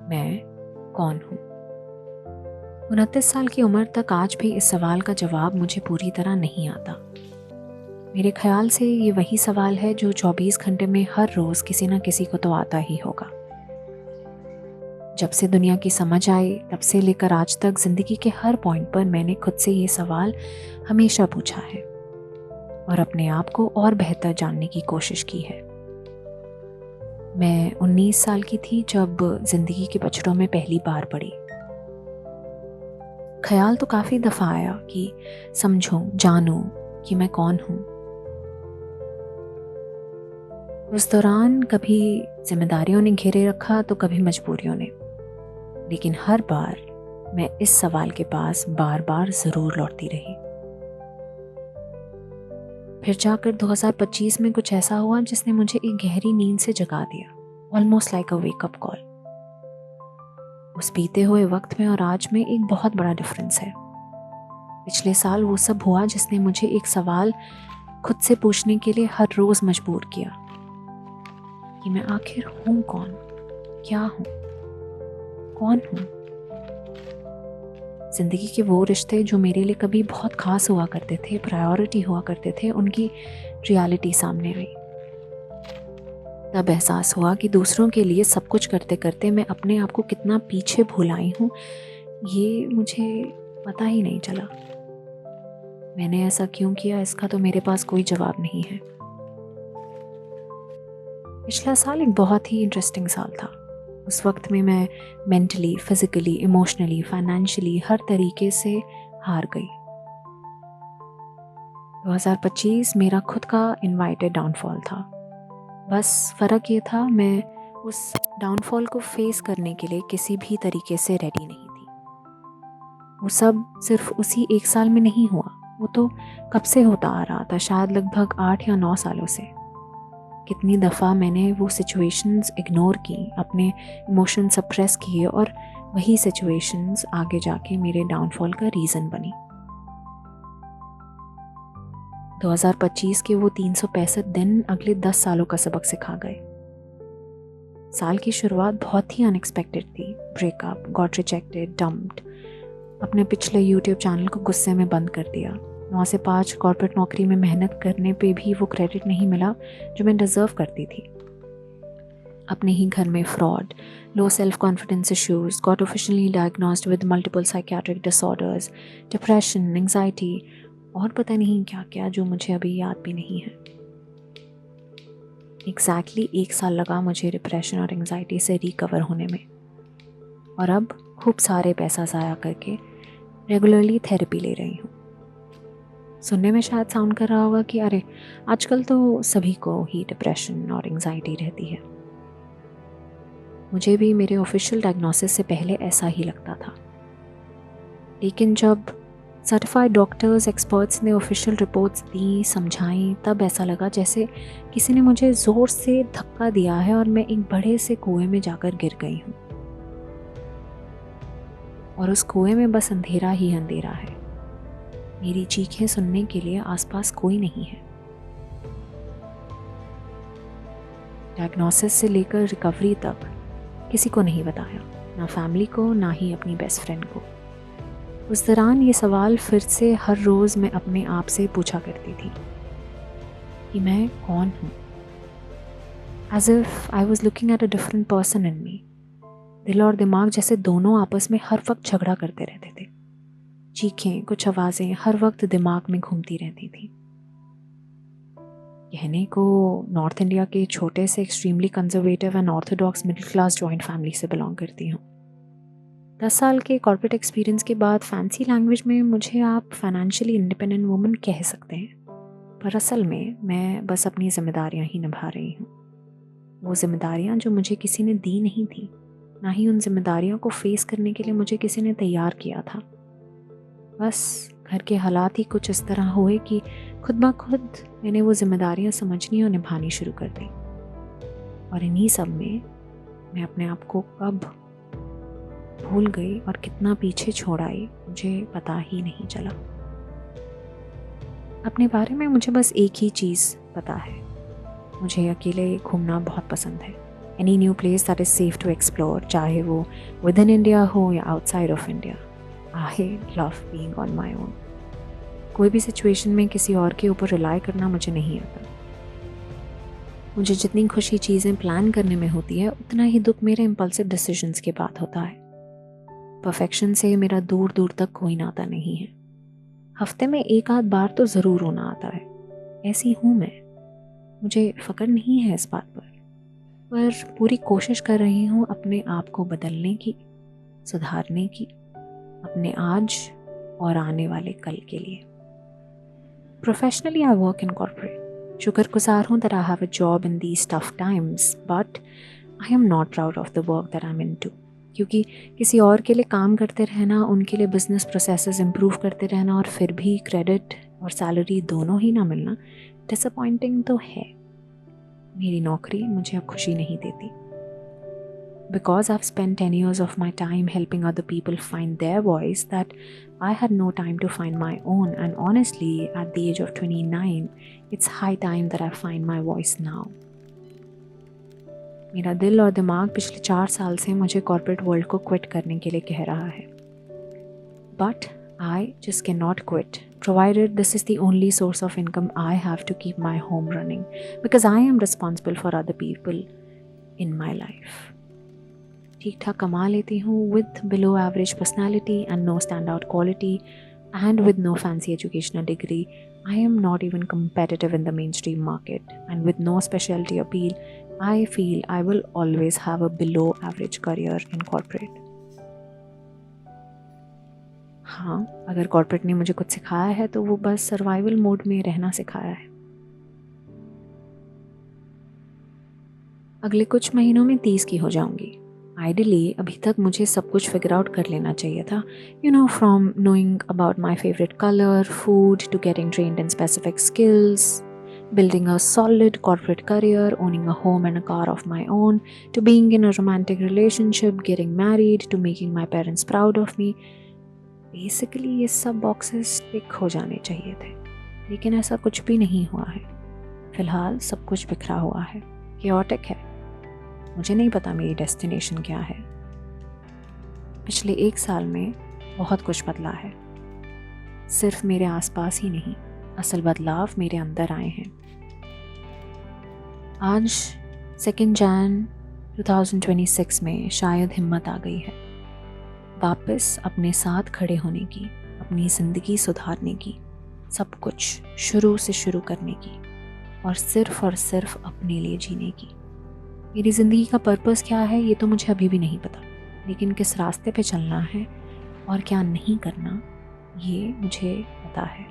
मैं कौन हूँ? 29 साल की उम्र तक आज भी इस सवाल का जवाब मुझे पूरी तरह नहीं आता। मेरे ख्याल से ये वही सवाल है जो 24 घंटे में हर रोज़ किसी न किसी को तो आता ही होगा। जब से दुनिया की समझ आई तब से लेकर आज तक ज़िंदगी के हर पॉइंट पर मैंने खुद से ये सवाल हमेशा पूछा है और अपने आप को और बेहतर जानने की कोशिश की है। मैं 19 साल की थी जब ज़िंदगी के पचड़ों में पहली बार पड़ी। ख्याल तो काफ़ी दफ़ा आया कि समझूं, जानूं कि मैं कौन हूँ। उस दौरान कभी जिम्मेदारियों ने घेरे रखा तो कभी मजबूरियों ने, लेकिन हर बार मैं इस सवाल के पास बार बार ज़रूर लौटती रही। फिर जाकर 2025 में कुछ ऐसा हुआ जिसने मुझे एक गहरी नींद से जगा दिया, almost like a wake up call. उस बीते हुए वक्त में और आज में एक बहुत बड़ा डिफरेंस है। पिछले साल वो सब हुआ जिसने मुझे एक सवाल खुद से पूछने के लिए हर रोज़ मजबूर किया कि मैं आखिर हूँ कौन, क्या हूँ, कौन हूँ। ज़िंदगी के वो रिश्ते जो मेरे लिए कभी बहुत खास हुआ करते थे, प्रायोरिटी हुआ करते थे, उनकी रियलिटी सामने आई। तब एहसास हुआ कि दूसरों के लिए सब कुछ करते करते मैं अपने आप को कितना पीछे भूल आई हूँ, ये मुझे पता ही नहीं चला। मैंने ऐसा क्यों किया, इसका तो मेरे पास कोई जवाब नहीं है। पिछला साल एक बहुत ही इंटरेस्टिंग साल था। उस वक्त में मैं मेंटली, फिजिकली, इमोशनली, फाइनेंशियली हर तरीके से हार गई। 2025 मेरा खुद का इनवाइटेड डाउनफॉल था। बस फ़र्क ये था, मैं उस डाउनफॉल को फेस करने के लिए किसी भी तरीके से रेडी नहीं थी। वो सब सिर्फ उसी एक साल में नहीं हुआ, वो तो कब से होता आ रहा था, शायद लगभग 8 या 9 सालों से। कितनी दफ़ा मैंने वो सिचुएशंस इग्नोर की, अपने इमोशन सप्रेस किए और वही सिचुएशंस आगे जाके मेरे डाउनफॉल का रीज़न बनी। 2025 के वो 365 दिन अगले 10 सालों का सबक सिखा गए। साल की शुरुआत बहुत ही अनएक्सपेक्टेड थी। ब्रेकअप, गॉट रिजेक्टेड, डम्प्ड, अपने पिछले यूट्यूब चैनल को गुस्से में बंद कर दिया। 9 से 5 कॉर्पोरेट नौकरी में मेहनत करने पे भी वो क्रेडिट नहीं मिला जो मैं डिज़र्व करती थी। अपने ही घर में fraud, low self confidence issues, got officially diagnosed with multiple psychiatric disorders, depression, anxiety और पता नहीं क्या क्या जो मुझे अभी याद भी नहीं है। एग्जैक्टली 1 साल लगा मुझे डिप्रेशन और एंग्जाइटी से रिकवर होने में, और अब खूब सारे पैसा ज़ाया करके रेगुलरली थेरेपी ले रही हूँ। सुनने में शायद साउंड कर रहा होगा कि अरे आजकल तो सभी को ही डिप्रेशन और एंग्जाइटी रहती है। मुझे भी मेरे ऑफिशियल डायग्नोसिस से पहले ऐसा ही लगता था, लेकिन जब सर्टिफाइड डॉक्टर्स, एक्सपर्ट्स ने ऑफिशियल रिपोर्ट्स दी, समझाई, तब ऐसा लगा जैसे किसी ने मुझे ज़ोर से धक्का दिया है और मैं एक बड़े से कुएं में जाकर गिर गई हूँ, और उस कुएं में बस अंधेरा ही अंधेरा है। मेरी चीखें सुनने के लिए आसपास कोई नहीं है। डायग्नोसिस से लेकर रिकवरी तक किसी को नहीं बताया, ना फैमिली को, ना ही अपनी बेस्ट फ्रेंड को। उस दौरान ये सवाल फिर से हर रोज़ मैं अपने आप से पूछा करती थी कि मैं कौन हूँ। As if I was looking at a different person in me। दिल और दिमाग जैसे दोनों आपस में हर वक्त झगड़ा करते रहते थे। चीखें, कुछ आवाज़ें हर वक्त दिमाग में घूमती रहती थी। कहने को नॉर्थ इंडिया के छोटे से extremely conservative and Orthodox middle class joint family से बिलोंग करती हूँ। 10 साल के कॉर्पोरेट एक्सपीरियंस के बाद फैंसी लैंग्वेज में मुझे आप फाइनेंशियली इंडिपेंडेंट वुमन कह सकते हैं, पर असल में मैं बस अपनी जिम्मेदारियाँ ही निभा रही हूँ। वो जिम्मेदारियाँ जो मुझे किसी ने दी नहीं थी, ना ही उन जिम्मेदारियों को फेस करने के लिए मुझे किसी ने तैयार किया था। बस घर के हालात ही कुछ इस तरह हुए कि खुद ब खुद मैंने वो जिम्मेदारियां समझनी और निभानी शुरू कर दी, और इन्हीं सब में मैं अपने आप को कब भूल गई और कितना पीछे छोड़ आई मुझे पता ही नहीं चला। अपने बारे में मुझे बस एक ही चीज़ पता है, मुझे अकेले घूमना बहुत पसंद है। Any new place that is safe to explore, चाहे वो विद इन इंडिया हो या outside of India. I love being on my own. कोई भी सिचुएशन में किसी और के ऊपर रिलाई करना मुझे नहीं आता। मुझे जितनी खुशी चीज़ें प्लान करने में होती है, उतना ही दुख मेरे इम्पल्सिव डिसीजंस के बाद होता है। परफेक्शन से मेरा दूर दूर तक कोई नाता नहीं है। हफ्ते में एक आध बार तो ज़रूर रोना आता है, ऐसी हूँ मैं। मुझे फ़क्र नहीं है इस बात पर पूरी कोशिश कर रही हूँ अपने आप को बदलने की, सुधारने की, अपने आज और आने वाले कल के लिए। Professionally, I work in corporate. शुक्रगुजार हूँ that I have a job in these tough times, but I am not proud of the work that I'm into. क्योंकि किसी और के लिए काम करते रहना, उनके लिए बिजनेस प्रोसेसेस इम्प्रूव करते रहना और फिर भी क्रेडिट और सैलरी दोनों ही ना मिलना डिसअपॉइंटिंग तो है। मेरी नौकरी मुझे अब खुशी नहीं देती। Because I've spent 10 years of my time helping other people find their voice, that I had no time to find my own. And honestly, at the age of 29, it's high time that I find my voice now. मेरा दिल और दिमाग पिछले 4 साल से मुझे corporate world को quit करने के लिए कह रहा है। But I just cannot quit, provided this is the only source of income I have to keep my home running, because I am responsible for other people in my life. ठीक ठाक कमा लेती हूँ with below average personality and no standout quality and with no fancy educational degree. I am not even competitive in the mainstream market, and with no specialty appeal, I feel I will always have a below average career in corporate. हाँ, अगर corporate ने मुझे कुछ सिखाया है तो वो बस सर्वाइवल मोड में रहना सिखाया है। अगले कुछ महीनों में 30 की हो जाऊंगी। आइडियली अभी तक मुझे सब कुछ फिगर आउट कर लेना चाहिए था, from knowing about my favourite colour, food, to getting trained in specific skills, building a solid corporate career, owning a home and a car of my own, to being in a romantic relationship, getting married, to making my parents proud of me. Basically ये सब boxes टिक हो जाने चाहिए थे, लेकिन ऐसा कुछ भी नहीं हुआ है। फिलहाल सब कुछ बिखरा हुआ है, chaotic है। मुझे नहीं पता मेरी डेस्टिनेशन क्या है। पिछले 1 साल में बहुत कुछ बदला है। सिर्फ मेरे आसपास ही नहीं, असल बदलाव मेरे अंदर आए हैं। आज 2 जन 2026 में शायद हिम्मत आ गई है वापस अपने साथ खड़े होने की, अपनी ज़िंदगी सुधारने की, सब कुछ शुरू से शुरू करने की, और सिर्फ अपने लिए जीने की। मेरी ज़िंदगी का पर्पस क्या है ये तो मुझे अभी भी नहीं पता, लेकिन किस रास्ते पे चलना है और क्या नहीं करना ये मुझे पता है।